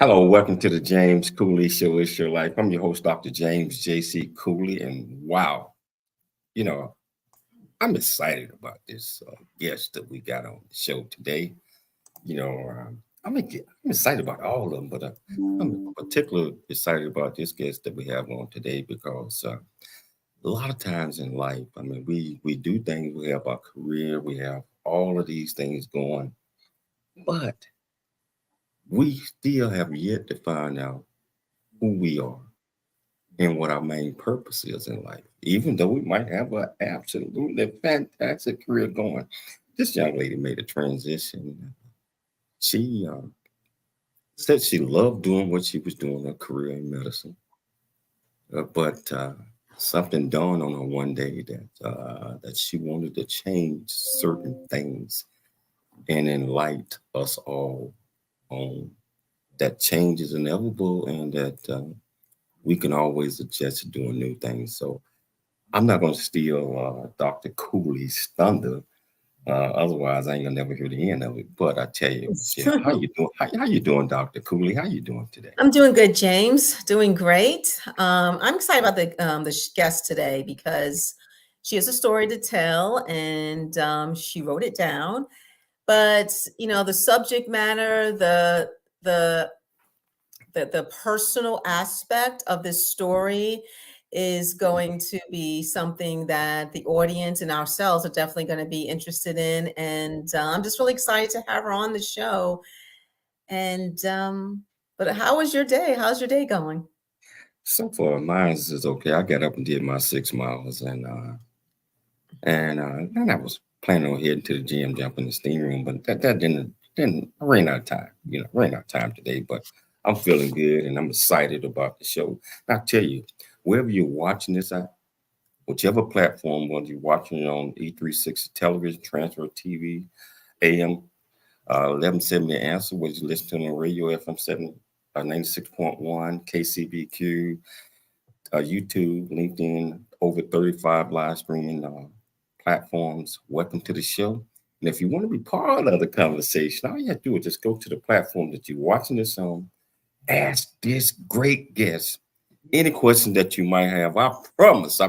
Hello, welcome to the James Cooley Show. It's your life. I'm your host, Dr. James J.C. Cooley, and wow, you know, I'm excited about this guest that we got on the show today. You know, I'm excited about all of them, but I'm particularly excited about this guest that we have on today because a lot of times in life, I mean, we do things. We have our career, we have all of these things going, but we still have yet to find out who we are and what our main purpose is in life. Even though we might have an absolutely fantastic career going, this young lady made a transition. She said she loved doing what she was doing, her career in medicine, but something dawned on her one day that she wanted to change certain things and enlighten us all on that change is inevitable and that we can always adjust to doing new things. So I'm not going to steal Dr. Cooley's thunder. Otherwise, I ain't gonna never hear the end of it. But I tell you, yeah, how you doing? How you doing, Dr. Cooley? How you doing today? I'm doing good, James. Doing great. I'm excited about the guest today because she has a story to tell, and she wrote it down. But the subject matter, the the personal aspect of this story is going to be something that the audience and ourselves are definitely going to be interested in. And I'm just really excited to have her on the show. And but how was your day? How's your day going? So far, mine is okay. I got up and did my 6 miles, and I was planning on heading to the gym, jumping the steam room, but that didn't I ran out of time. Ran out of time today. But I'm feeling good, and I'm excited about the show. And I tell you, wherever you're watching this at, whichever platform, whether you're watching it on E360 television, transfer TV, AM 1170 Answer, whether you listen to it on radio FM 96.1, KCBQ, YouTube, LinkedIn, over 35 live streaming platforms. Welcome to the show. And if you want to be part of the conversation, all you have to do is just go to the platform that you're watching this on, ask this great guest any question that you might have. I promise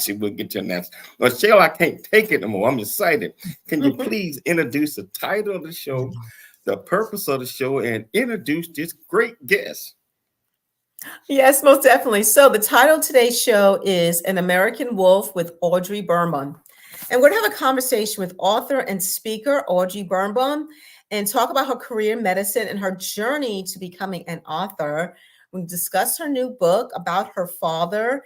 you we'll get to an answer. But Shell, I can't take it no more. I'm excited. Can you please introduce the title of the show, the purpose of the show, and introduce this great guest? Yes, most definitely. So the title of today's show is An American Wolf with Audrey Birnbaum. And we're going to have a conversation with author and speaker Audrey Birnbaum and talk about her career in medicine and her journey to becoming an author. We discuss her new book about her father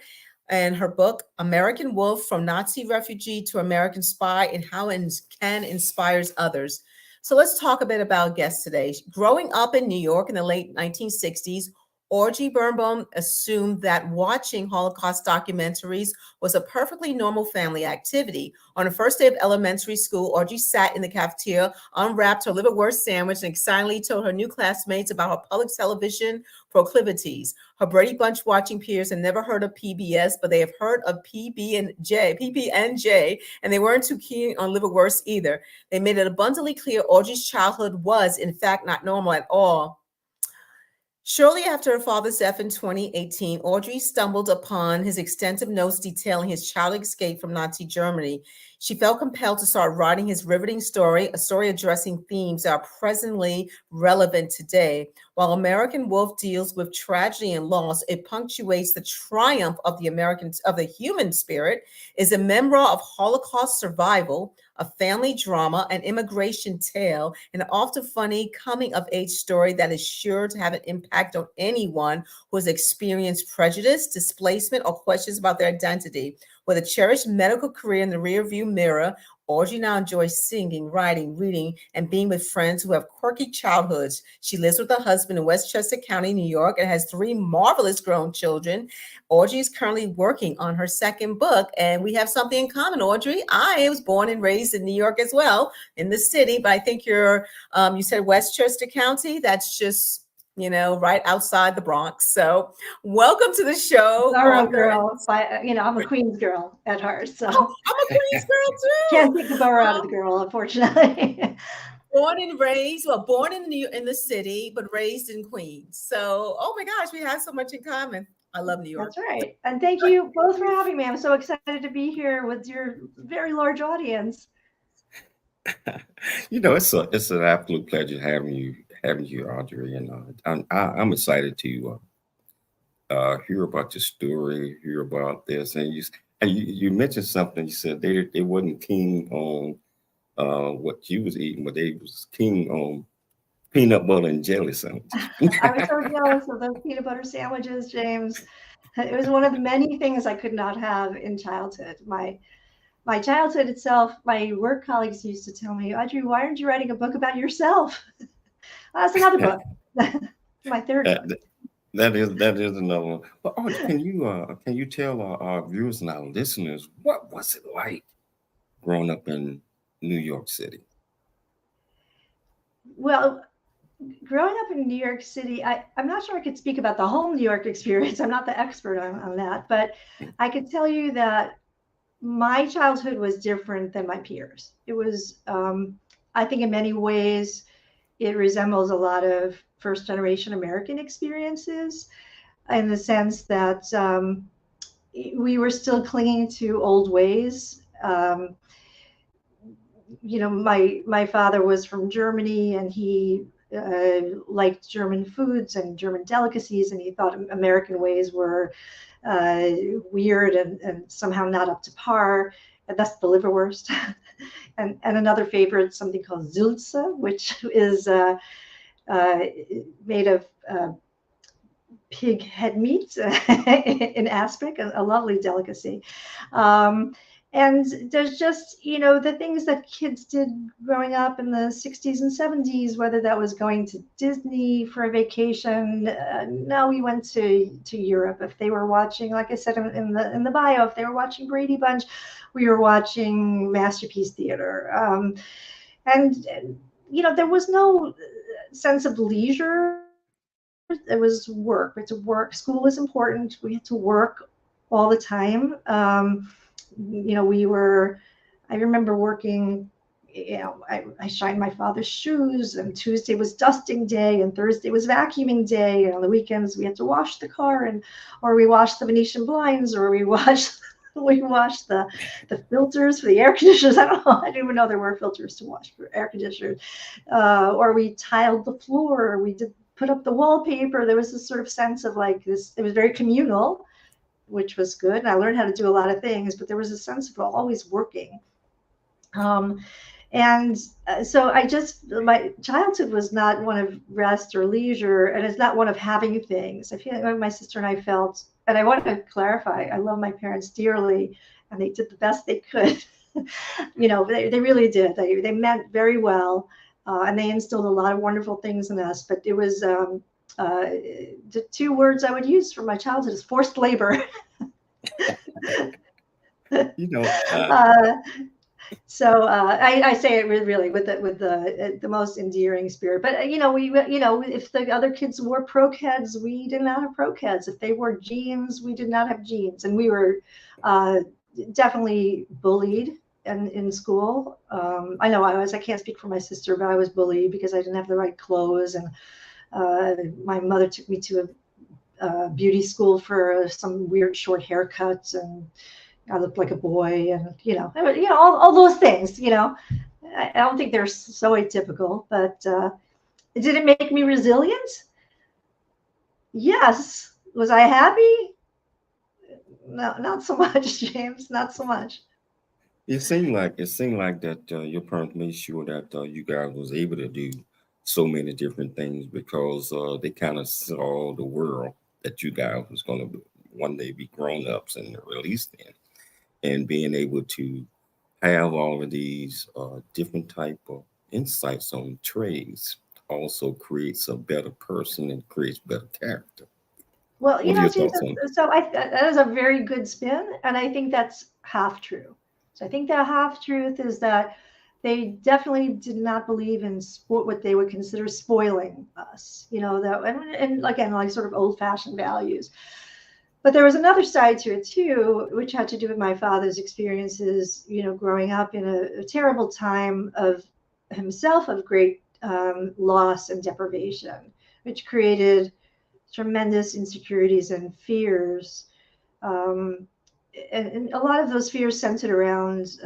and her book, American Wolf, From Nazi Refugee to American Spy, and how it can inspires others. So let's talk a bit about guests today. Growing up in New York in the late 1960s, Audrey Birnbaum assumed that watching Holocaust documentaries was a perfectly normal family activity. On the first day of elementary school, Audrey sat in the cafeteria, unwrapped her liverwurst sandwich, and excitedly told her new classmates about her public television proclivities. Her Brady Bunch watching peers had never heard of PBS, but they have heard of PB&J, and they weren't too keen on liverwurst either. They made it abundantly clear Audrey's childhood was, in fact, not normal at all. Shortly after her father's death in 2018, Audrey stumbled upon his extensive notes detailing his childhood escape from Nazi Germany. She felt compelled to start writing his riveting story, a story addressing themes that are presently relevant today. While American Wolf deals with tragedy and loss, it punctuates the triumph of the human spirit, is a memoir of Holocaust survival, a family drama, an immigration tale, an often funny coming-of-age story that is sure to have an impact on anyone who has experienced prejudice, displacement, or questions about their identity. With a cherished medical career in the rearview mirror, Audrey now enjoys singing, writing, reading, and being with friends who have quirky childhoods. She lives with her husband in Westchester County, New York, and has 3 marvelous grown children. Audrey is currently working on her second book, and we have something in common, Audrey. I was born and raised in New York as well, in the city, but I think you said Westchester County. That's just right outside the Bronx. So welcome to the show. Borough girl, I'm a Queens girl at heart. So I'm a Queens girl too. Can't take the borough out of the girl, unfortunately. born and raised, well, born in the city, but raised in Queens. So, oh my gosh, we have so much in common. I love New York. That's right. And thank you both for having me. I'm so excited to be here with your very large audience. It's an absolute pleasure having you, Audrey, and I'm excited to hear about your story, hear about this, and you mentioned something. You said they wasn't keen on what you was eating, but they was keen on peanut butter and jelly sandwiches. I was so jealous of those peanut butter sandwiches, James. It was one of the many things I could not have in childhood. My childhood itself, my work colleagues used to tell me, Audrey, why aren't you writing a book about yourself? That's another book. My third That, book. that is another one. But Audrey, can you tell our viewers and our listeners what was it like growing up in New York City? Well, growing up in New York City, I'm not sure I could speak about the whole New York experience. I'm not the expert on that, but I could tell you that my childhood was different than my peers. It was, I think in many ways, it resembles a lot of first generation American experiences in the sense that we were still clinging to old ways. My father was from Germany, and he liked German foods and German delicacies, and he thought American ways were weird and somehow not up to par, and that's the liverwurst. and another favorite, something called Zulze, which is made of pig head meat in aspic, a lovely delicacy. And there's just, the things that kids did growing up in the 60s and 70s, whether that was going to Disney for a vacation. No, we went to Europe. If they were watching, like I said in the bio, if they were watching Brady Bunch, we were watching Masterpiece Theater. And there was no sense of leisure. It was work. We had to work. School was important. We had to work all the time. I remember working, I shined my father's shoes, and Tuesday was dusting day, and Thursday was vacuuming day. And on the weekends, we had to wash the car, or we washed the Venetian blinds, or we washed the filters for the air conditioners. I don't know. I didn't even know there were filters to wash for air conditioners. Or we tiled the floor. We did put up the wallpaper. There was this sort of sense of like this. It was very communal, which was good. And I learned how to do a lot of things, but there was a sense of always working. So my childhood was not one of rest or leisure, and it's not one of having things. I feel like my sister and I felt, and I want to clarify, I love my parents dearly, and they did the best they could. They really did. They meant very well, and they instilled a lot of wonderful things in us. But it was the two words I would use for my childhood is forced labor. So I say it really with the most endearing spirit. But if the other kids wore Pro-Keds, we did not have Pro-Keds. If they wore jeans, we did not have jeans, and we were definitely bullied in school. I can't speak for my sister, but I was bullied because I didn't have the right clothes, and my mother took me to a beauty school for some weird short haircuts, and I looked like a boy, and all those things. I don't think they're so atypical, but did it make me resilient? Yes. Was I happy? No, not so much, James. Not so much. It seemed like that your parents made sure that you guys was able to do so many different things because they kind of saw the world that you guys was going to one day be grown ups and released in, and being able to have all of these different type of insights on trades also creates a better person and creates better character. Well, What are your James, thoughts on it? so that is a very good spin, and I think that's half true. So I think that half truth is that they definitely did not believe in what they would consider spoiling us, and again, like sort of old-fashioned values. But there was another side to it too, which had to do with my father's experiences, growing up in a terrible time of himself of great loss and deprivation, which created tremendous insecurities and fears. And a lot of those fears centered around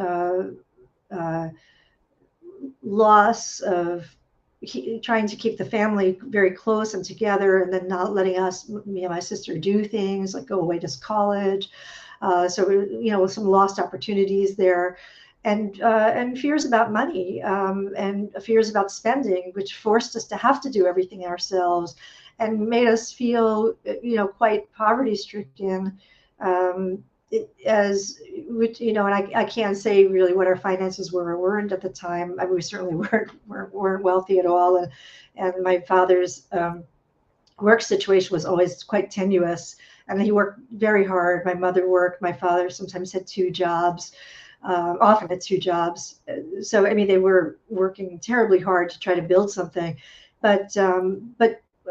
loss of trying to keep the family very close and together, and then not letting us, me and my sister, do things like go away to college. So, with some lost opportunities there, and fears about money, and fears about spending, which forced us to have to do everything ourselves, and made us feel, quite poverty stricken. And I can't say really what our finances were or weren't at the time. I mean, we certainly weren't wealthy at all, and my father's work situation was always quite tenuous, and he worked very hard. My mother worked. My father sometimes had two jobs, often had two jobs. So I mean, they were working terribly hard to try to build something, but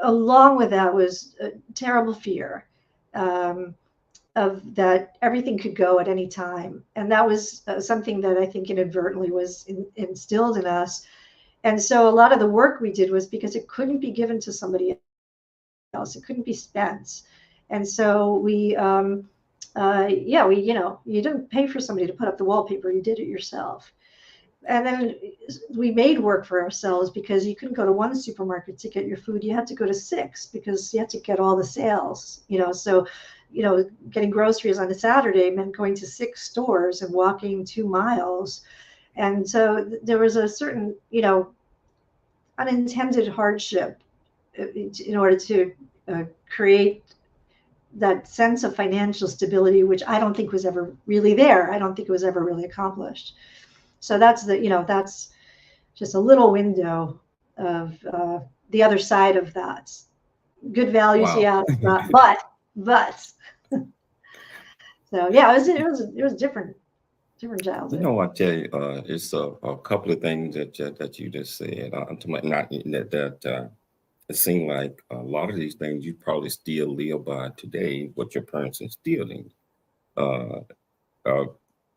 along with that was a terrible fear. Of that everything could go at any time. And that was something that I think inadvertently was instilled in us. And so a lot of the work we did was because it couldn't be given to somebody else. It couldn't be spent. And so we you didn't pay for somebody to put up the wallpaper. You did it yourself. And then we made work for ourselves because you couldn't go to one supermarket to get your food. You had to go to 6 because you had to get all the sales, So, getting groceries on a Saturday meant going to 6 stores and walking 2 miles. And so there was a certain, unintended hardship in order to create that sense of financial stability, which I don't think was ever really there. I don't think it was ever really accomplished. So that's that's just a little window of the other side of that. Good values, Wow. yeah, but so yeah, it was different childhood. I tell you, it's a couple of things that you just said. It seemed like a lot of these things you probably still live by today, what your parents instilled in you.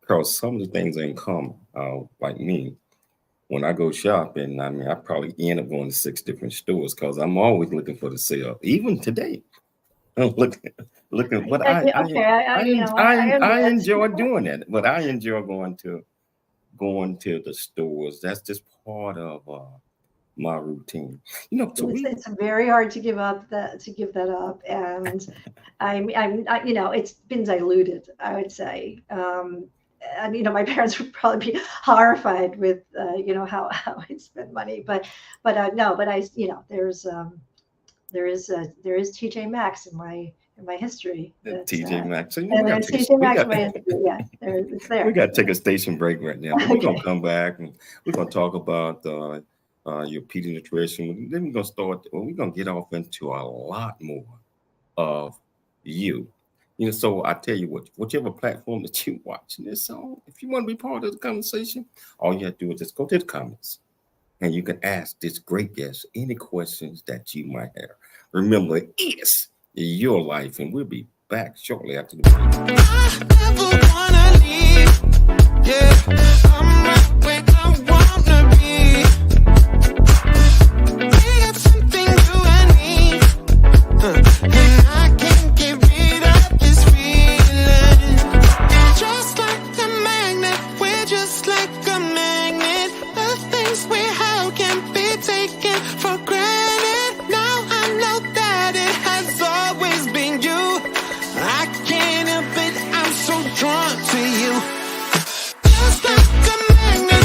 Because some of the things ain't common. Like me, when I go shopping, I mean, I probably end up going to 6 different stores because I'm always looking for the sale. Even today, I'm looking. But I enjoy doing it. But I enjoy going to the stores. That's just part of my routine. It's very hard to give up that up, and it's been diluted, I would say. And my parents would probably be horrified with how I spend money, but there is TJ Maxx in my history. TJ Maxx. So, and there's TJ Maxx in my history. Yeah, it's there. We got to take a station break right now. But we're gonna come back and we're gonna talk about your pediatrician. Then we're gonna get off into a lot more of you. So I tell you what, whichever platform that you watching this on, if you want to be part of the conversation, all you have to do is just go to the comments and you can ask this great guest any questions that you might have. Remember, it's your life, and we'll be back shortly after the break. I never wanna leave. Yeah, I'm right where I wanna be. We got something you and me, and I can't get rid of this feeling. Just like a magnet, we're just like a magnet. The things we have can be taken for granted. Now I know that it has always been you. I can't help it, I'm so drawn to you. Just like a magnet.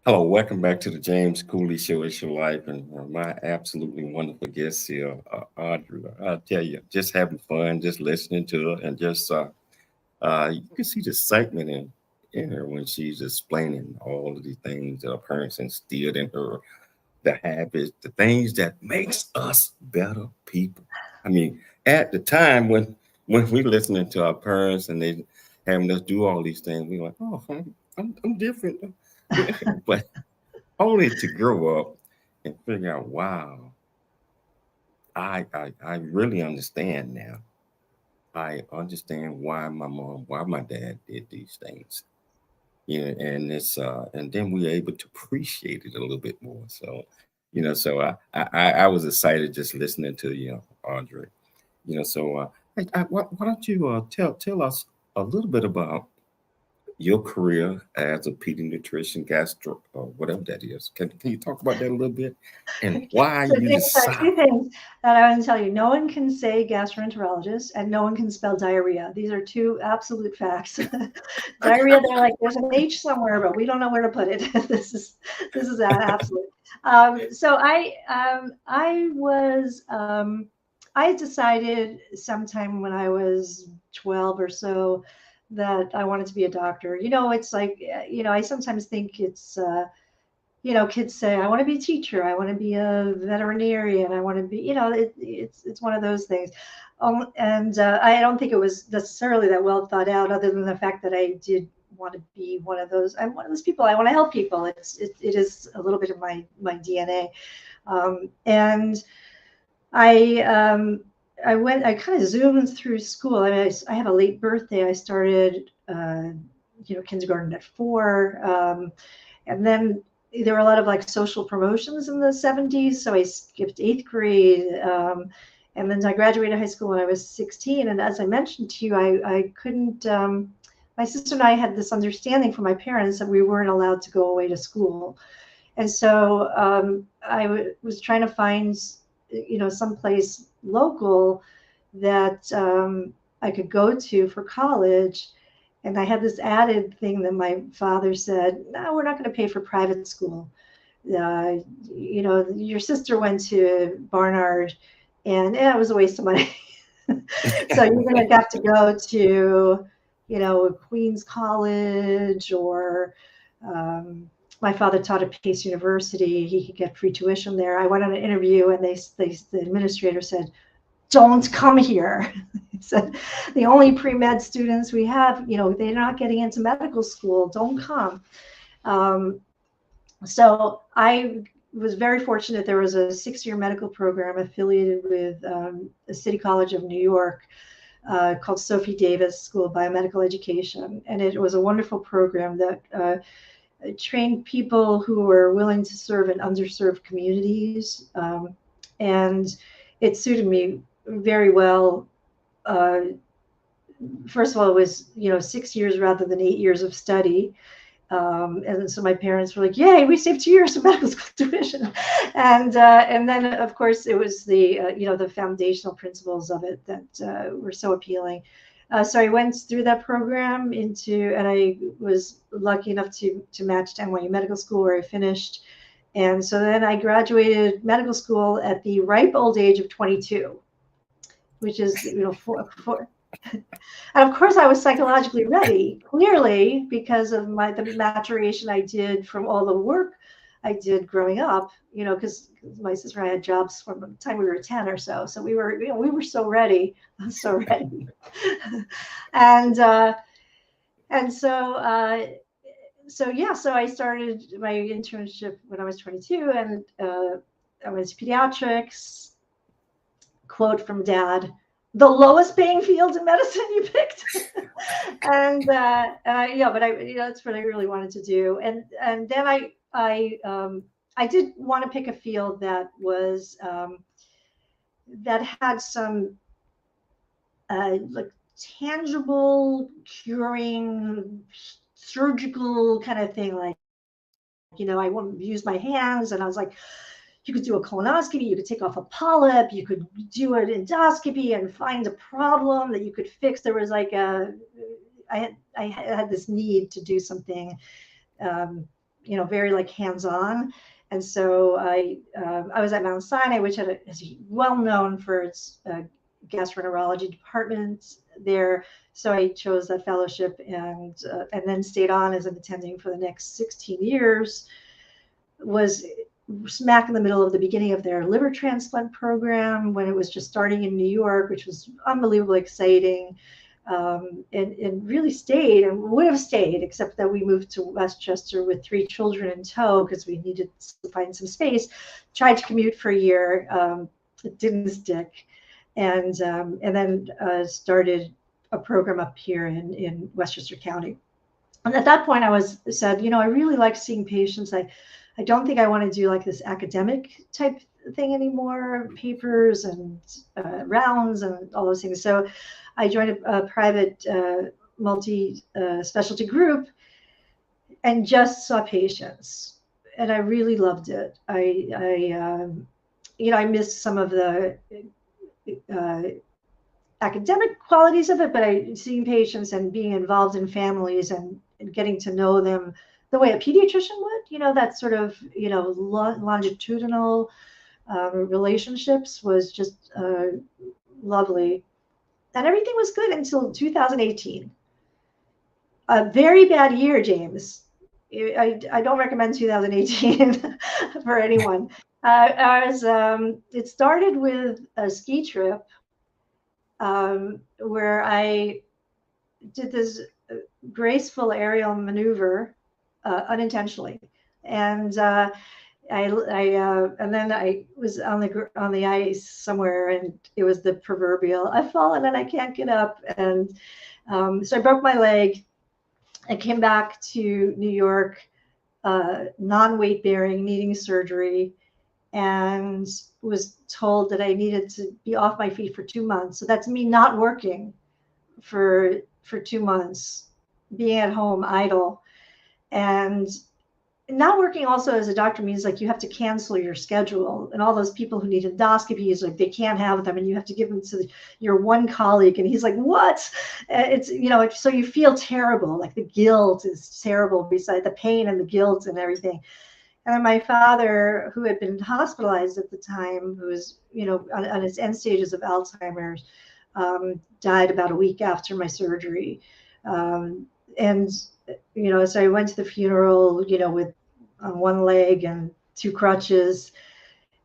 Hello, welcome back to the James Cooley Show. It's your life, and my absolutely wonderful guest here, Audrey. I'll tell you, just having fun, just listening to her, and just you can see the excitement in her when she's explaining all of the things that her parents instilled in her, the habits, the things that makes us better people. I mean, at the time when we listening to our parents and they having us do all these things, we like, oh, I'm different. But only to grow up and figure out, wow, I really understand now. I understand why my mom, why my dad did these things. And it's and then we're able to appreciate it a little bit more. So, so I was excited just listening to you, Audrey. So why don't you tell us a little bit about your career as a pediatrician, gastro, or whatever that is. Can you talk about that a little bit and why So you decide? two things that I want to tell you. No one can say gastroenterologist, and no one can spell diarrhea. These are two absolute facts. Diarrhea, they're like, there's an H somewhere, but we don't know where to put it. This is absolute. So I decided sometime when I was 12 or so that I wanted to be a doctor. It's like, I sometimes think it's, kids say, I want to be a teacher, I want to be a veterinarian, I want to be, it's one of those things. And I don't think it was necessarily that well thought out, other than the fact that I did want to be one of those. I'm one of those people. I want to help people. It is a little bit of my DNA. And I kind of zoomed through school. I mean, I have a late birthday. I started, kindergarten at 4. And then there were a lot of like social promotions in the 70s. So I skipped 8th grade. And then I graduated high school when I was 16. And as I mentioned to you, I couldn't, my sister and I had this understanding from my parents that we weren't allowed to go away to school. And so I was trying to find, someplace local that I could go to for college. And I had this added thing that my father said, no, we're not going to pay for private school. Your sister went to Barnard, and it was a waste of money. So you're going to have to go to, Queens College, or my father taught at Pace University. He could get free tuition there. I went on an interview, and the administrator said, don't come here. He said, the only pre-med students we have, they're not getting into medical school. Don't come. So I was very fortunate. There was a 6-year medical program affiliated with the City College of New York called Sophie Davis School of Biomedical Education. And it was a wonderful program that trained people who were willing to serve in underserved communities. And it suited me very well. First of all, it was 6 years rather than 8 years of study, and so my parents were like, "Yay, we saved 2 years of medical school tuition," and then of course it was the the foundational principles of it that were so appealing. So I went through that program and I was lucky enough to match to NYU Medical School, where I finished. And so then I graduated medical school at the ripe old age of 22, which is, and of course I was psychologically ready, clearly, because of the maturation I did from all the work I did growing up, because my sister and I had jobs from the time we were 10 or so. So we were so ready. I was so ready. And so I started my internship when I was 22, and I went to pediatrics. Quote from Dad: "The lowest paying field in medicine you picked." And but that's what I really wanted to do. And then I did want to pick a field that was that had some like tangible curing surgical kind of thing. Like, I want to use my hands, and I was like, you could do a colonoscopy, you could take off a polyp, you could do an endoscopy and find a problem that you could fix. There was like I had this need to do something very like hands-on. And so I was at Mount Sinai, which is well known for its gastroenterology department there. So I chose that fellowship and then stayed on as an attending for the next 16 years. Was smack in the middle of the beginning of their liver transplant program when it was just starting in New York, which was unbelievably exciting. And really stayed and would have stayed, except that we moved to Westchester with 3 children in tow because we needed to find some space. Tried to commute for a year. It didn't stick. And then started a program up here in Westchester County. And at that point, I said, I really like seeing patients. I don't think I want to do like this academic type thing anymore, papers and rounds and all those things. So I joined a private multi-specialty group and just saw patients, and I really loved it. I missed some of the academic qualities of it, but seeing patients and being involved in families and getting to know them the way a pediatrician would, that sort of, longitudinal relationships was just lovely. And everything was good until 2018. A very bad year, James. I don't recommend 2018 for anyone. It started with a ski trip where I did this graceful aerial maneuver unintentionally, and and then I was on the ice somewhere, and it was the proverbial I've fallen and I can't get up, and so I broke my leg. I came back to New York, non-weight bearing, needing surgery, and was told that I needed to be off my feet for 2 months. So that's me not working for 2 months, being at home idle. And not working also as a doctor means like you have to cancel your schedule, and all those people who need endoscopies, like they can't have them, and you have to give them to your one colleague, and he's like, what? It's, so you feel terrible, like the guilt is terrible beside the pain and the guilt and everything. And then my father, who had been hospitalized at the time, who was, on his end stages of Alzheimer's, died about a week after my surgery. So I went to the funeral, with on one leg and 2 crutches,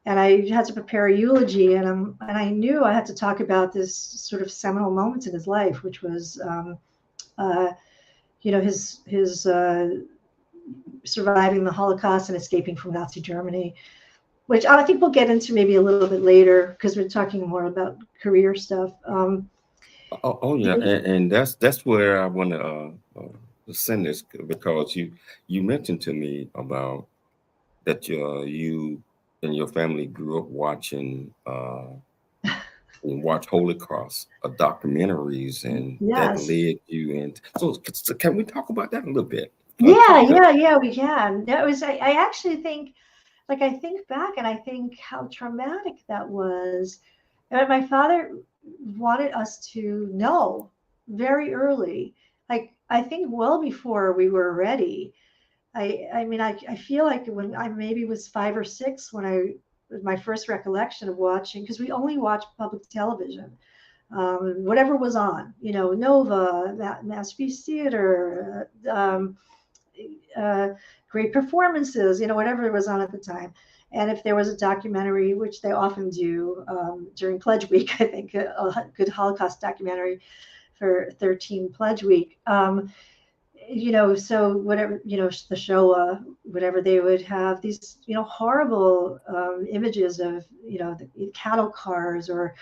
and I had to prepare a eulogy, and I knew I had to talk about this sort of seminal moment in his life, which was, his surviving the Holocaust and escaping from Nazi Germany, which I think we'll get into maybe a little bit later because we're talking more about career stuff. Yeah, and that's where I want to send this, because you mentioned to me about that you and your family grew up watching and watch Holocaust documentaries, and that Yes. led you into. So can we talk about that a little bit? Yeah, we can. That was, I actually think, like, I think back and I think how traumatic that was. And my father wanted us to know very early, like, I think well before we were ready. I feel like when I maybe was 5 or 6 when my first recollection of watching, because we only watched public television, whatever was on, Nova, Masterpiece Theater, great performances, whatever was on at the time. And if there was a documentary, which they often do during Pledge Week, I think a good Holocaust documentary for 13 Pledge Week, so whatever, the Shoah, whatever, they would have these, horrible images of, the cattle cars or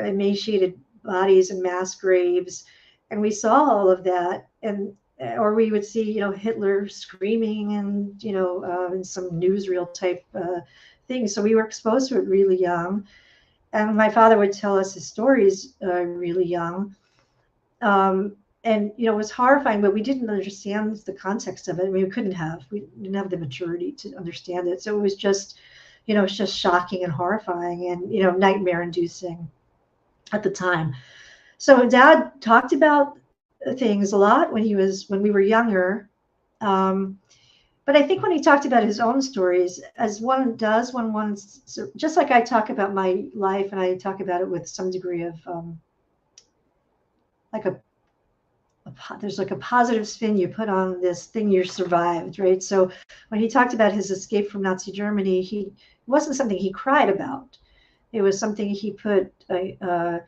emaciated bodies and mass graves. And we saw all of that. Or we would see, Hitler screaming and, in some newsreel type things. So we were exposed to it really young. And my father would tell us his stories really young. And, it was horrifying, but we didn't understand the context of it. I mean, we didn't have the maturity to understand it. So it was just, it's just shocking and horrifying and, nightmare inducing at the time. So Dad talked about things a lot when we were younger. But I think when he talked about his own stories, as one does when one's, just like I talk about my life and I talk about it with some degree of like there's like a positive spin you put on this thing you survived, right? So when he talked about his escape from Nazi Germany, it wasn't something he cried about. It was something he put, it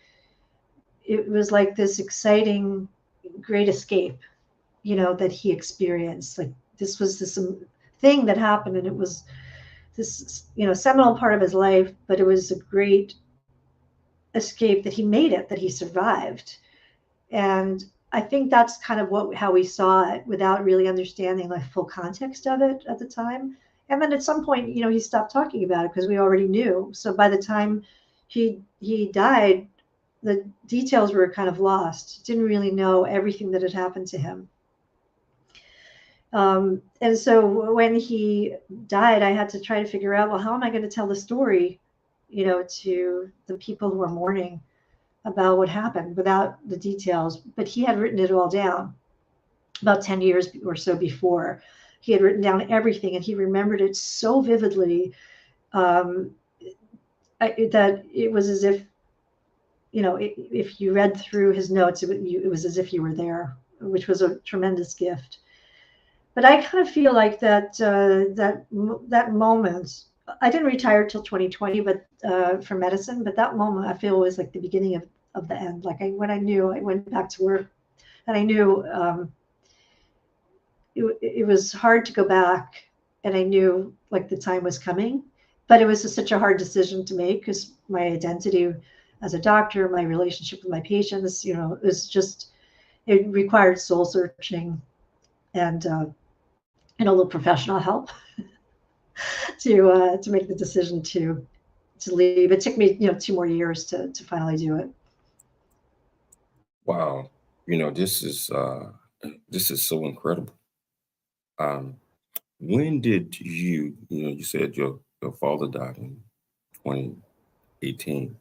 was like this exciting, great escape, that he experienced. Like this was this thing that happened, and it was this, seminal part of his life, but it was a great escape that he made it, that he survived. And I think that's kind of how we saw it without really understanding the full context of it at the time. And then at some point, he stopped talking about it because we already knew. So by the time he died, the details were kind of lost. Didn't really know everything that had happened to him. And so when he died, I had to try to figure out, well, how am I going to tell the story, to the people who are mourning about what happened without the details. But he had written it all down about 10 years or so before. He had written down everything, and he remembered it so vividly that it was as if, if you read through his notes, it was as if you were there, which was a tremendous gift. But I kind of feel like that moment, I didn't retire till 2020, but for medicine. But that moment, I feel, was like the beginning of the end. Like when I knew, I went back to work, and I knew it was hard to go back, and I knew like the time was coming. But it was such a hard decision to make because my identity as a doctor, my relationship with my patients, it required soul searching and a little professional help to make the decision to leave. It took me 2 more years to finally do it. Wow. This is so incredible. When did you said your father died in 2018,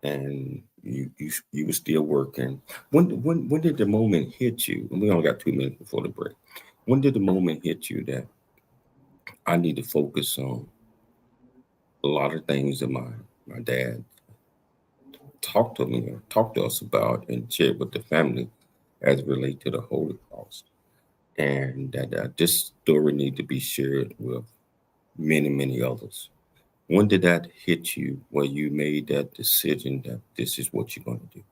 and you were still working. When did the moment hit you? And we only got 2 minutes before the break. When did the moment hit you that I need to focus on a lot of things that my dad talked to us about and shared with the family as it relates to the Holocaust, and that this story need to be shared with many, many others? When did that hit you where you made that decision that this is what you're going to do?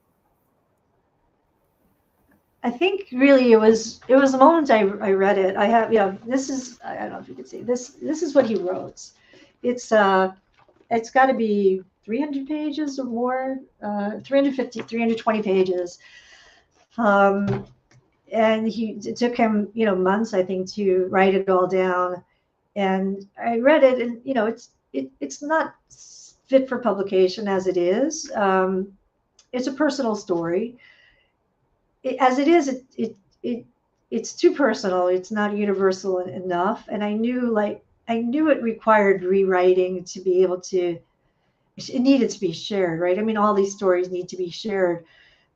I think really it was the moment I read it. I have, this is, I don't know if you can see this. This is what he wrote. It's got to be 300 pages or more, 350, 320 pages. And it took him, months, I think, to write it all down. And I read it, and it's not fit for publication as it is. It's a personal story. As it is, it's too personal. It's not universal enough. And I knew it required rewriting to be able to. It needed to be shared, right? I mean, all these stories need to be shared,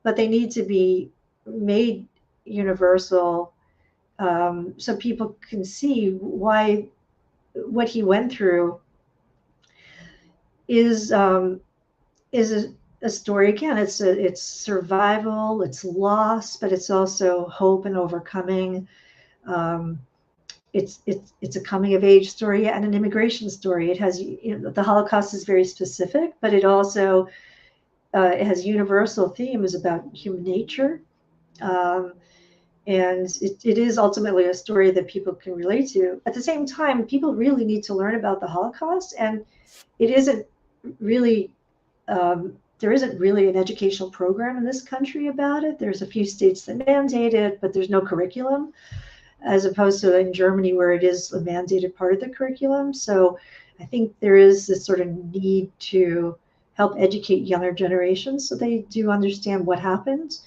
but they need to be made universal, so people can see why what he went through is a story. Again, it's survival, it's loss, but it's also hope and overcoming. It's a coming of age story and an immigration story. It has, the Holocaust is very specific, but it also it has universal themes about human nature. And it is ultimately a story that people can relate to. At the same time, people really need to learn about the Holocaust, and it isn't really, there isn't really an educational program in this country about it. There's a few states that mandate it, but there's no curriculum, as opposed to in Germany where it is a mandated part of the curriculum. So I think there is this sort of need to help educate younger generations so they do understand what happened,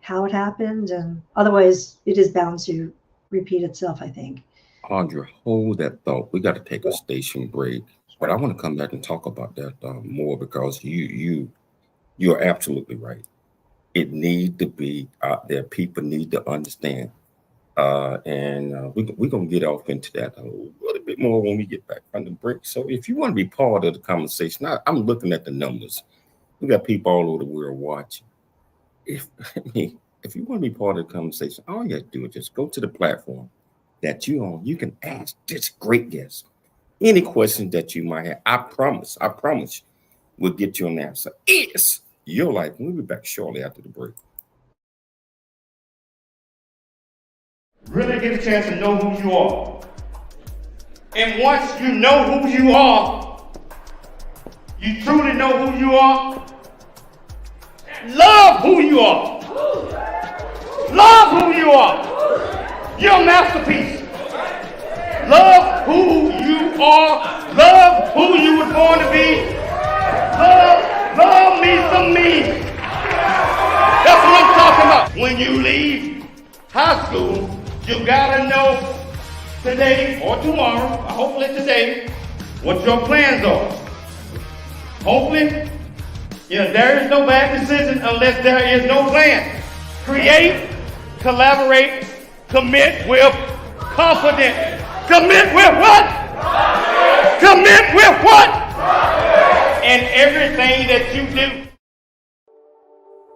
how it happened, and otherwise it is bound to repeat itself, I think. Audrey, hold that thought. We got to take a station break, but I want to come back and talk about that more, because you're absolutely right. It need to be out there. People need to understand We're going to get off into that a little bit more when we get back from the break. So if you want to be part of the conversation, I'm looking at the numbers. We got people all over the world watching. If you want to be part of the conversation, all you have to do is just go to the platform that you're on. You can ask this great guest any questions that you might have. I promise, we'll get you an answer. It's your life. We'll be back shortly after the break. Really get a chance to know who you are. And once you know who you are, you truly know who you are, love who you are. Love who you are. You're a masterpiece. Love who you are. Love who you were born to be. Love me some me. That's what I'm talking about. When you leave high school, you gotta know today or tomorrow, or hopefully today, what your plans are. Hopefully, there is no bad decision unless there is no plan. Create, collaborate, commit with confidence. Commit with what? Commit with what? And everything that you do.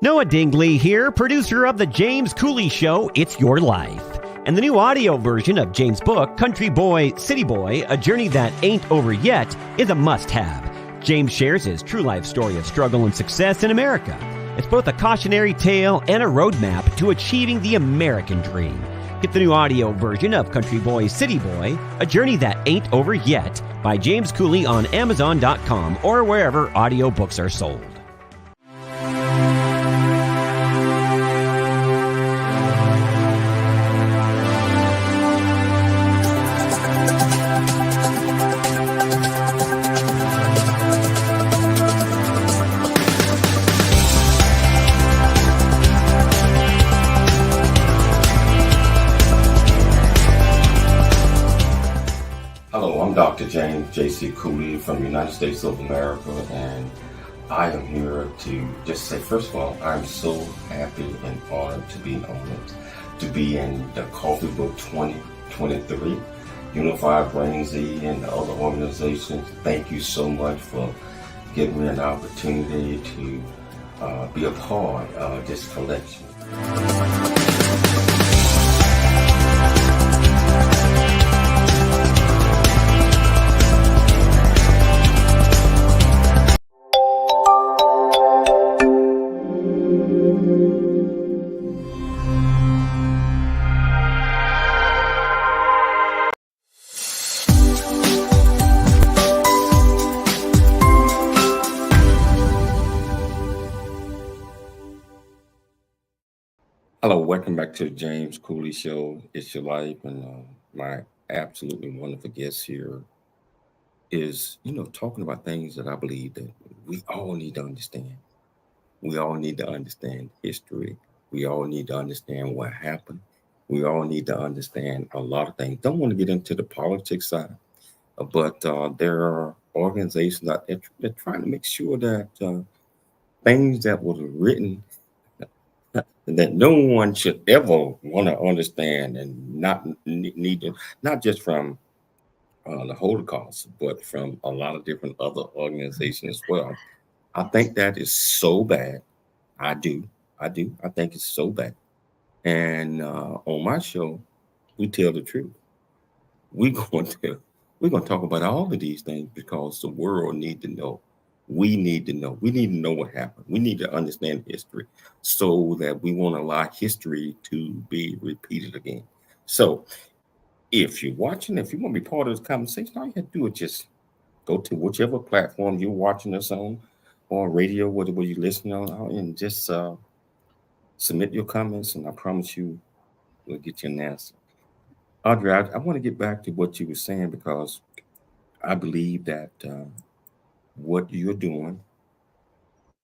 Noah Dingley here, producer of The James Cooley Show, It's Your Life. And the new audio version of James' book, Country Boy, City Boy, A Journey That Ain't Over Yet, is a must-have. James shares his true life story of struggle and success in America. It's both a cautionary tale and a roadmap to achieving the American dream. Get the new audio version of Country Boy, City Boy, A Journey That Ain't Over Yet by James Cooley on Amazon.com or wherever audiobooks are sold. Dr. James J.C. Cooley from the United States of America, and I am here to just say, first of all, I'm so happy and honored to be in the Coffee Book 2023, Unified Brain Z and the other organizations. Thank you so much for giving me an opportunity to be a part of this collection. Hello, welcome back to the James Cooley Show. It's Your Life, and my absolutely wonderful guest here is, talking about things that I believe that we all need to understand. We all need to understand history. We all need to understand what happened. We all need to understand a lot of things. Don't want to get into the politics side, but there are organizations out there that are trying to make sure that things that were written that no one should ever want to understand and not need to, not just from the Holocaust, but from a lot of different other organizations as well. I think that is so bad. I do. I think it's so bad. And on my show, we tell the truth. We're going to talk about all of these things because the world need to know. We need to know. We need to know what happened. We need to understand history so that we won't allow history to be repeated again. So if you're watching, if you want to be part of this conversation, all you have to do is just go to whichever platform you're watching us on, or radio, whatever you're listening on, and just submit your comments, and I promise you we'll get you an answer. Audrey, I want to get back to what you were saying because I believe that what you're doing,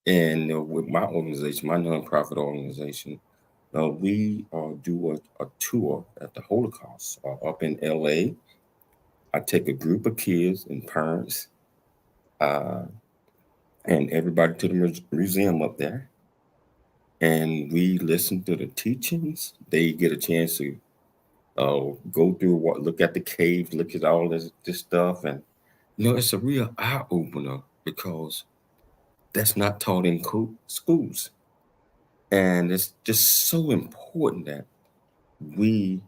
and with my organization, my nonprofit organization, we do a tour at the Holocaust up in LA. I take a group of kids and parents and everybody to the museum up there. And we listen to the teachings. They get a chance to go through what, look at the caves, look at all this stuff, and it's a real eye opener because that's not taught in schools, and it's just so important that we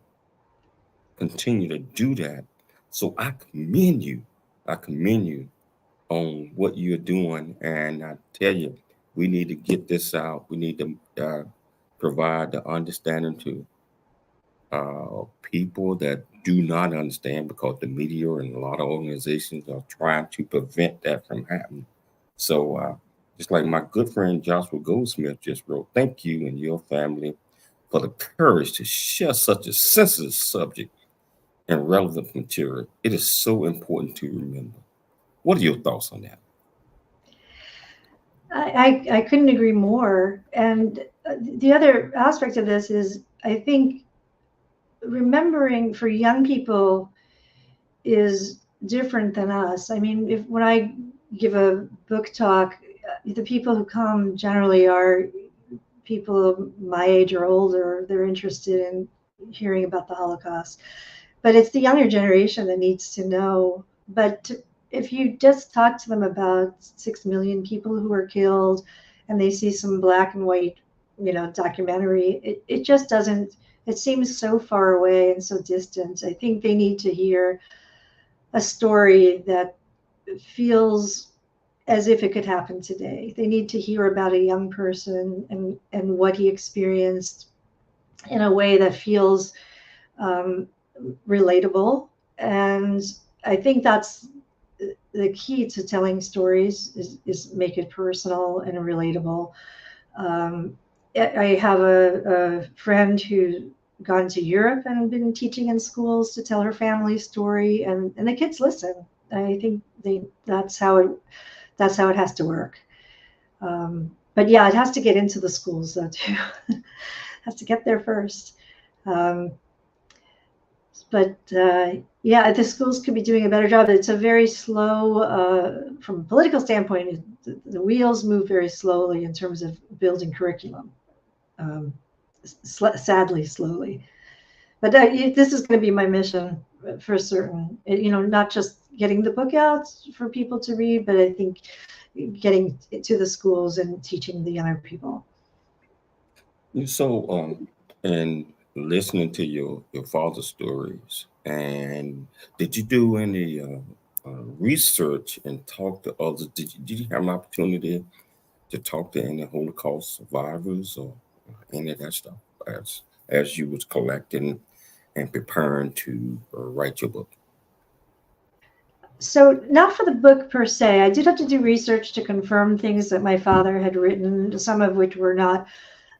continue to do that. So I commend you. I commend you on what you're doing, and I tell you, we need to get this out. We need to provide the understanding to people that do not understand, because the media and a lot of organizations are trying to prevent that from happening. So just like my good friend Joshua Goldsmith just wrote, thank you and your family for the courage to share such a sensitive subject and relevant material. It is so important to remember. What are your thoughts on that? I couldn't agree more. And the other aspect of this is, I think, remembering for young people is different than us. I mean, when I give a book talk, the people who come generally are people my age or older. They're interested in hearing about the Holocaust. But it's the younger generation that needs to know. But if you just talk to them about 6 million people who were killed, and they see some black and white, documentary, it just doesn't, it seems so far away and so distant. I think they need to hear a story that feels as if it could happen today. They need to hear about a young person and what he experienced in a way that feels relatable. And I think that's the key to telling stories, is make it personal and relatable. I have a friend who's gone to Europe and been teaching in schools to tell her family's story, and the kids listen. I think that's how it has to work. But yeah, it has to get into the schools though too. It has to get there first. But yeah, the schools could be doing a better job. It's a very slow, from a political standpoint, the wheels move very slowly in terms of building curriculum. Sadly, slowly. But this is going to be my mission for certain. Not just getting the book out for people to read, but I think getting to the schools and teaching the younger people. So, and listening to your father's stories, and did you do any research and talk to others? Did you have an opportunity to talk to any Holocaust survivors or any of that stuff as you was collecting and preparing to write your book? So not for the book per se. I did have to do research to confirm things that my father had written, some of which were not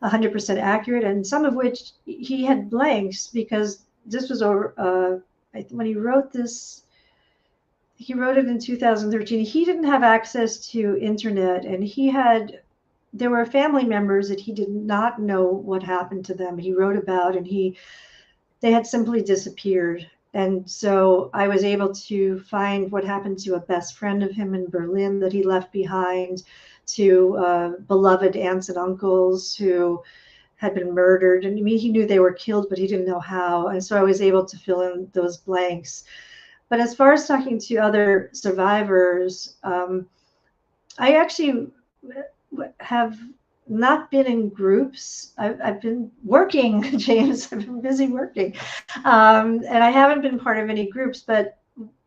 100% accurate, and some of which he had blanks, because this was over when he wrote this. He wrote it in 2013. He didn't have access to internet, and there were family members that he did not know what happened to them. He wrote about, and they had simply disappeared. And so I was able to find what happened to a best friend of him in Berlin that he left behind, to beloved aunts and uncles who had been murdered. And I mean, he knew they were killed, but he didn't know how. And so I was able to fill in those blanks. But as far as talking to other survivors, I actually have not been in groups. I've been working, James. I've been busy working. And I haven't been part of any groups, but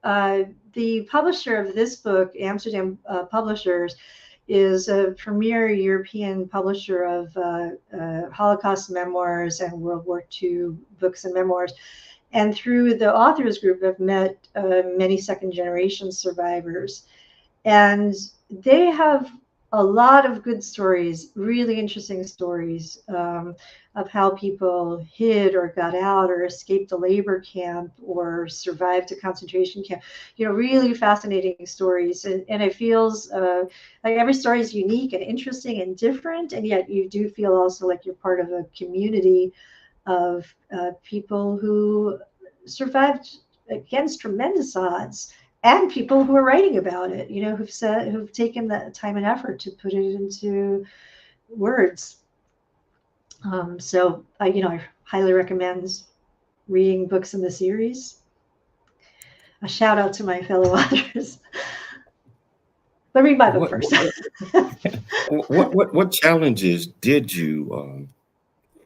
the publisher of this book, Amsterdam Publishers, is a premier European publisher of Holocaust memoirs and World War II books and memoirs. And through the authors group, I've met many second-generation survivors. And they have a lot of good stories, really interesting stories of how people hid or got out or escaped a labor camp or survived a concentration camp. Really fascinating stories. And it feels like every story is unique and interesting and different. And yet you do feel also like you're part of a community of people who survived against tremendous odds, and people who are writing about it, who've taken the time and effort to put it into words. So I highly recommend reading books in the series. A shout out to my fellow authors. But read my book first. What challenges did you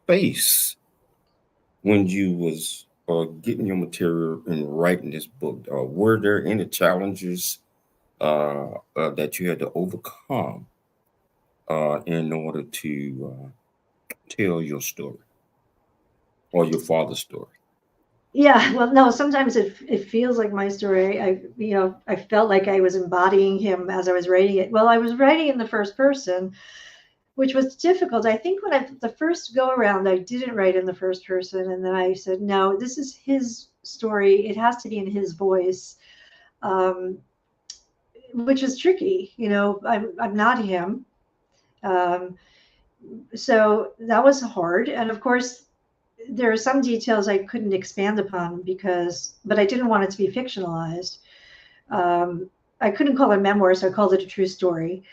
face when you was getting your material and writing this book? Were there any challenges that you had to overcome in order to tell your story or your father's story? Yeah, well, no, sometimes it feels like my story. I felt like I was embodying him as I was writing it. Well, I was writing in the first person, which was difficult. I think when the first go around, I didn't write in the first person. And then I said, no, this is his story. It has to be in his voice, which is tricky. I'm not him. So that was hard. And of course, there are some details I couldn't expand upon but I didn't want it to be fictionalized. I couldn't call it a memoir, so I called it a true story.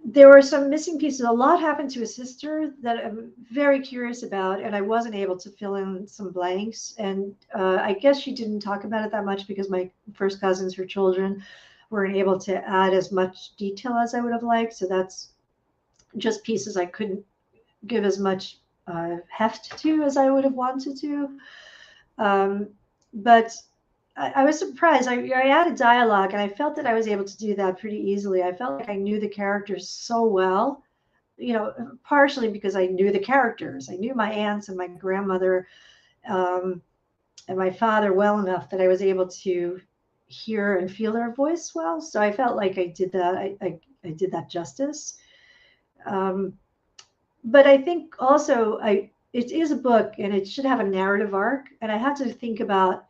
There were some missing pieces. A lot happened to his sister that I'm very curious about, and I wasn't able to fill in some blanks. And I guess she didn't talk about it that much because my first cousins, her children, weren't able to add as much detail as I would have liked. So that's just pieces I couldn't give as much heft to as I would have wanted to. But I was surprised. I added dialogue, and I felt that I was able to do that pretty easily. I felt like I knew the characters so well, partially because I knew the characters. I knew my aunts and my grandmother and my father well enough that I was able to hear and feel their voice well. So I felt like I did that. I did that justice. But I think also it is a book, and it should have a narrative arc. And I had to think about,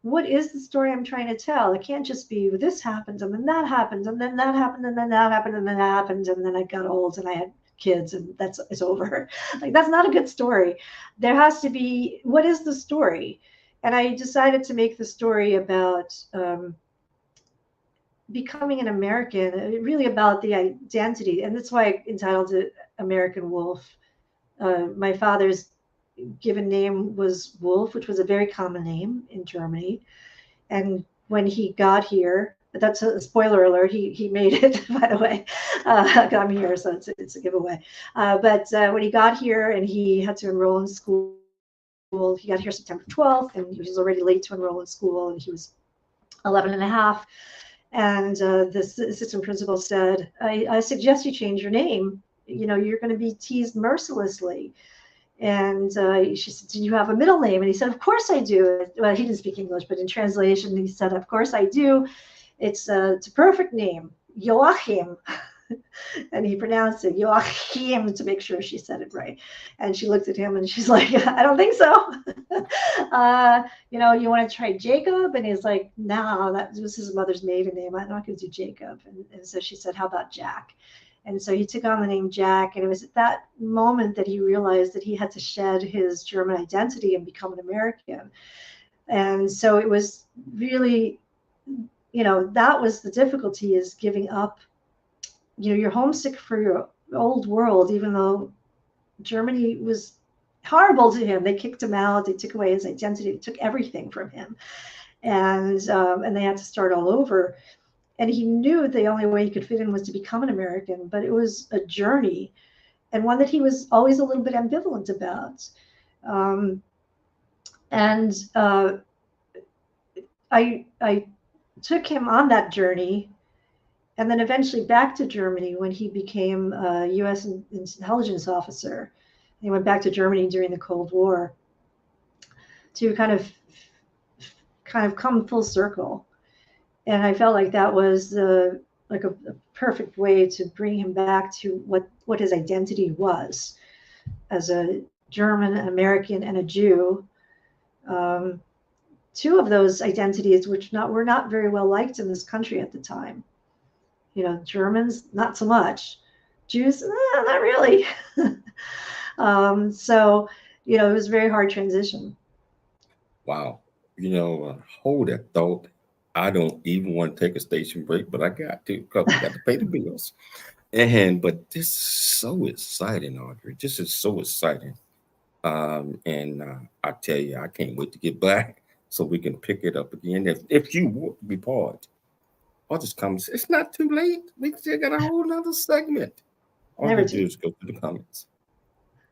what is the story I'm trying to tell? It can't just be, well, this happens, and then that happens, and then that happened, and then that happened, and then that happened, and then I got old and I had kids, and it's over. Like, that's not a good story. There has to be, what is the story? And I decided to make the story about becoming an American, really about the identity. And that's why I entitled it American Wolf. My father's given name was Wolf, which was a very common name in Germany. And when he got here, that's a spoiler alert, he made it, by the way. I'm here, so it's a giveaway. But when he got here and he had to enroll in school, he got here September 12th, and he was already late to enroll in school, and he was 11 and a half. And the assistant principal said, I suggest you change your name. You're going to be teased mercilessly. And she said, do you have a middle name? And he said, of course I do. Well, he didn't speak English, but in translation, he said, of course I do. It's a perfect name, Joachim. And he pronounced it Joachim to make sure she said it right. And she looked at him and she's like, I don't think so. You want to try Jacob? And he's like, no, that was his mother's maiden name. I'm not going to do Jacob. And so she said, how about Jack? And so he took on the name Jack. And it was at that moment that he realized that he had to shed his German identity and become an American. And so it was really, that was the difficulty, is giving up. You're homesick for your old world, even though Germany was horrible to him. They kicked him out. They took away his identity. They took everything from him. And they had to start all over. And he knew the only way he could fit in was to become an American, but it was a journey, and one that he was always a little bit ambivalent about. I took him on that journey, and then eventually back to Germany when he became a U.S. intelligence officer. He went back to Germany during the Cold War to kind of come full circle. And I felt like that was a perfect way to bring him back to what his identity was as a German, American, and a Jew. Two of those identities which were not very well liked in this country at the time. Germans, not so much. Jews, not really. So, it was a very hard transition. Wow. Hold that thought. I don't even want to take a station break, but I got to, because we got to pay the bills. But this is so exciting, Audrey. This is so exciting. And I tell you, I can't wait to get back so we can pick it up again. If you want to be part of this conversation, it's not too late. We still got a whole nother segment. All Never you do is go to the comments.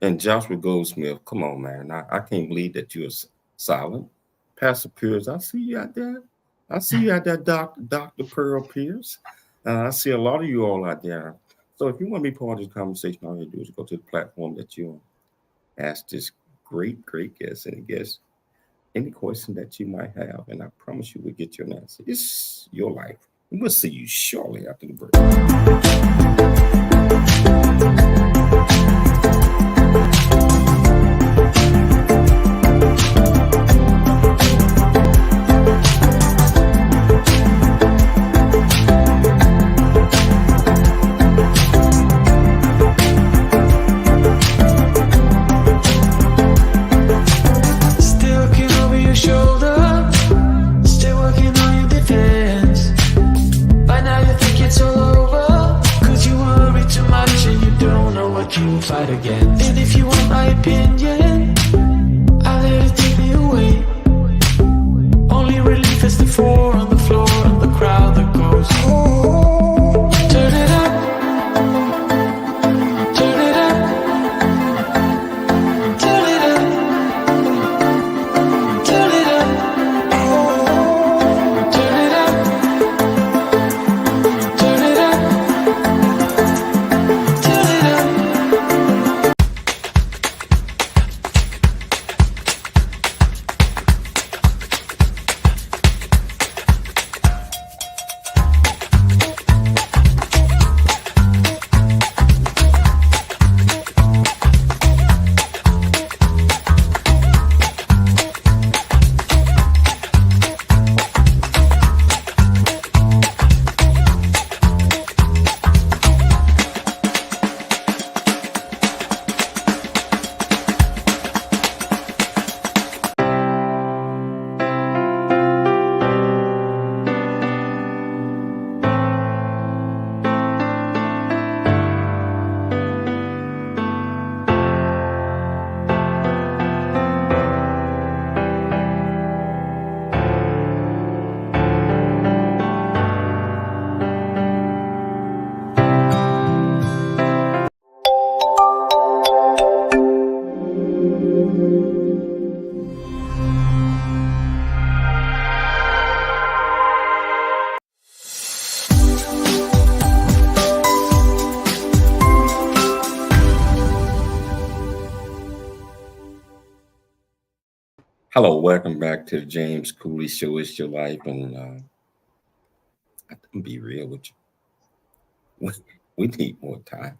And Joshua Goldsmith, come on, man. I can't believe that you're silent. Pastor Pierce, I see you out there. I see you out there, Dr. Pearl Pierce. I see a lot of you all out there. So if you want to be part of this conversation, all you do is go to the platform that you're on. Ask this great guest and guest any question that you might have, and I promise you we'll get you an answer. It's your life. And we'll see you shortly after the break. Fight again. And if you want my opinion, I'll let it take me away. Only relief is the four on the floor and the crowd that goes, oh, turn it up, turn it up, turn it up, turn it up, oh, turn it up, turn it up, turn it up. Hello, welcome back to the James Cooley Show. It's your life, and I'm gonna be real with you. We need more time.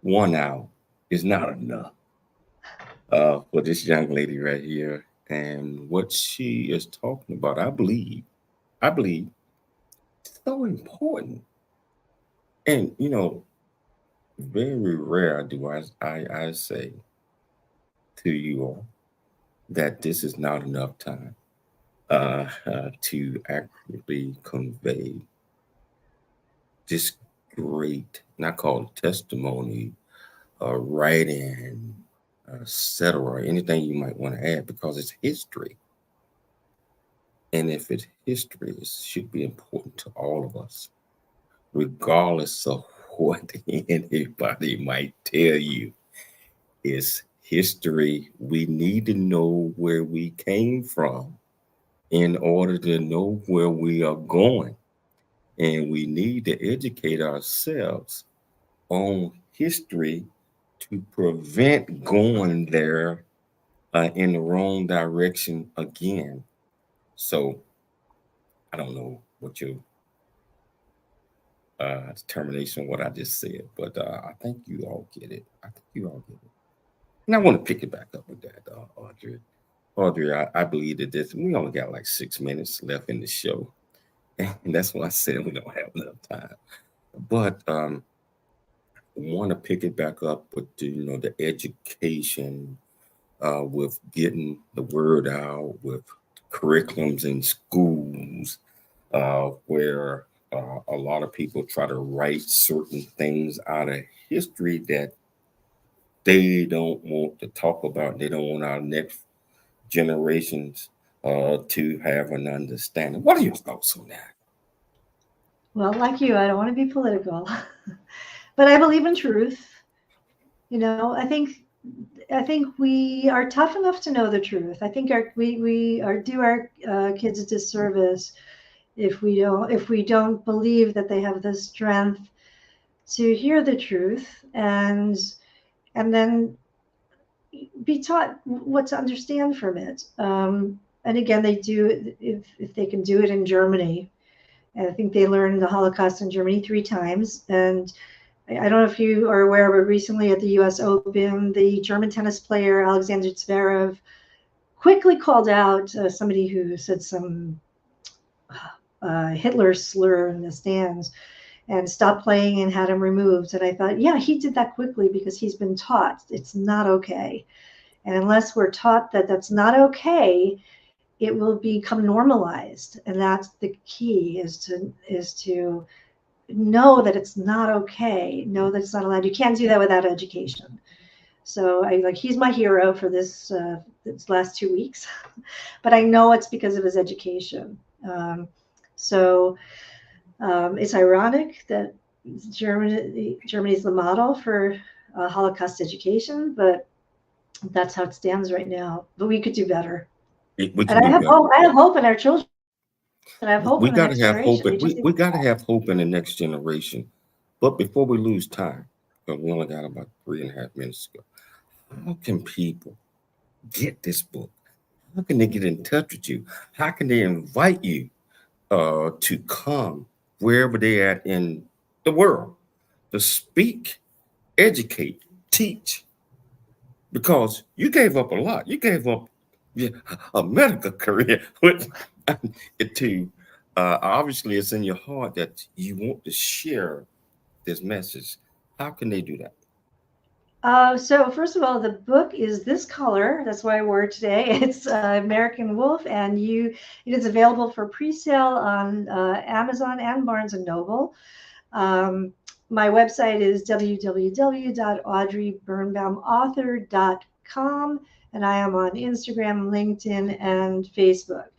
1 hour is not enough for this young lady right here, and what she is talking about. I believe, it's so important. And very rare do I say to you all that this is not enough time to accurately convey this great, not called testimony, writing, etc., anything you might want to add, because it's history. And if it's history, it should be important to all of us, regardless of what anybody might tell you. It's history. We need to know where we came from in order to know where we are going. And we need to educate ourselves on history to prevent going there in the wrong direction again. So I don't know what your determination, what I just said, but I think you all get it. And I want to pick it back up with that, Audrey. Audrey, I believe that we only got like 6 minutes left in the show. And that's why I said we don't have enough time. But I want to pick it back up with the education, with getting the word out, with curriculums in schools, where a lot of people try to write certain things out of history that they don't want to talk about. They don't want our next generations to have an understanding. What are your thoughts on that? Well, like you, I don't want to be political, but I believe in truth. You know, I think we are tough enough to know the truth. I think we are do our kids a disservice if we don't believe that they have the strength to hear the truth and then be taught what to understand from it. And again, they do if they can do it in Germany. And I think they learned the Holocaust in Germany 3 times. And I don't know if you are aware, but recently at the U.S. Open, the German tennis player Alexander Zverev quickly called out somebody who said some Hitler slur in the stands and stopped playing and had him removed. And I thought, yeah, he did that quickly because he's been taught it's not okay. And unless we're taught that that's not okay, it will become normalized. And that's the key is to know that it's not okay, know that it's not allowed. You can't do that without education. So he's my hero for this last 2 weeks, but I know it's because of his education. It's ironic that Germany is the model for Holocaust education, but that's how it stands right now. But we could do better. We And I have hope in our children. And I have hope We in the got next to have hope. generation. We got to have hope in the next generation. But before we lose time, because we only got about 3.5 minutes to go, how can people get this book? How can they get in touch with you? How can they invite you to come wherever they're at in the world to speak, educate, teach? Because you gave up a lot. You gave up a medical career to obviously it's in your heart that you want to share this message. How can they do that? So first of all, the book is this color. That's why I wore it today. It's American Wolf, and it is available for pre-sale on Amazon and Barnes and Noble. My website is www.audreybirnbaumauthor.com, and I am on Instagram, LinkedIn, and Facebook.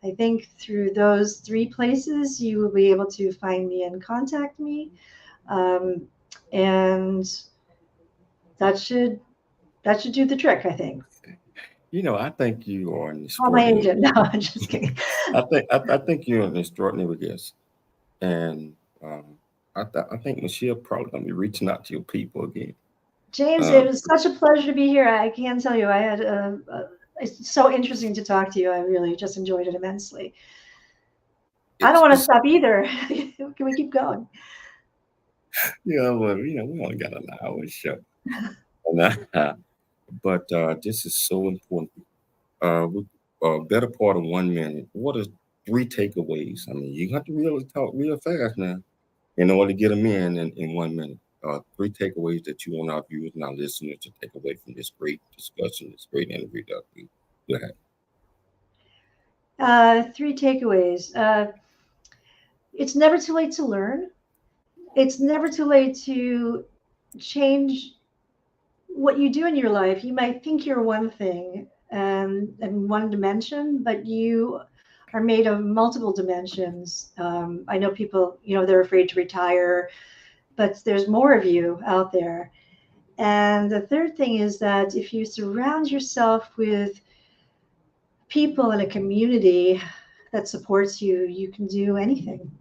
I think through those 3 places, you will be able to find me and contact me. And that should do the trick, I think. I think you are an Call my extraordinary. agent. No, I'm just kidding. I think you're an extraordinary guest, and I think Michelle probably gonna be reaching out to your people again. James, it was such a pleasure to be here. I can't tell you, it's so interesting to talk to you. I really just enjoyed it immensely. I don't want to stop either. Can we keep going? Yeah, well, we only got an hour show, but this is so important. Better part of 1 minute. What are 3 takeaways? I mean, you have to really talk real fast now in order to get them in 1 minute. 3 takeaways that you want our viewers and our listeners to take away from this great discussion, this great interview that we had. 3 takeaways. It's never too late to learn. It's never too late to change what you do in your life. You might think you're one thing and one dimension, but you are made of multiple dimensions. I know people, they're afraid to retire, but there's more of you out there. And the third thing is that if you surround yourself with people in a community that supports you, you can do anything.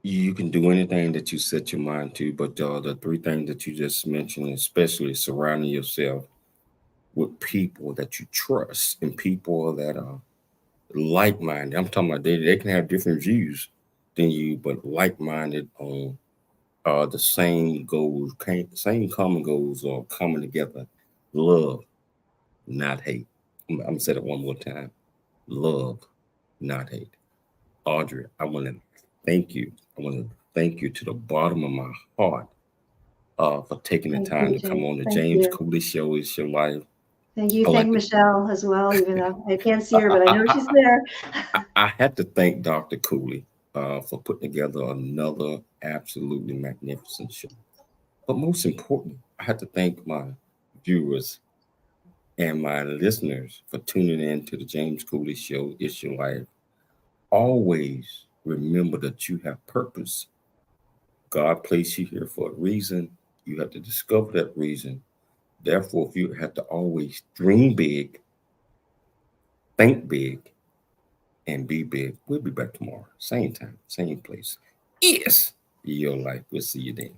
You can do anything that you set your mind to, but the 3 things that you just mentioned, especially surrounding yourself with people that you trust and people that are like-minded. I'm talking about they can have different views than you, but like-minded on the same goals, same common goals or coming together. Love, not hate. I'm gonna say it one more time. Love, not hate. Audrey, I want to thank you. I want to thank you to the bottom of my heart for taking the time to come on the James Cooley Show. It's your life. Thank you. Thank Michelle as well, even though I can't see her, but I know she's there. I had to thank Dr. Cooley for putting together another absolutely magnificent show. But most important, I have to thank my viewers and my listeners for tuning in to the James Cooley Show. It's Your Life. Always remember that you have purpose. God placed you here for a reason. You have to discover that reason. Therefore, if you have to always dream big, think big, and be big. We'll be back tomorrow. Same time, same place. Yes, Your Life. We'll see you then.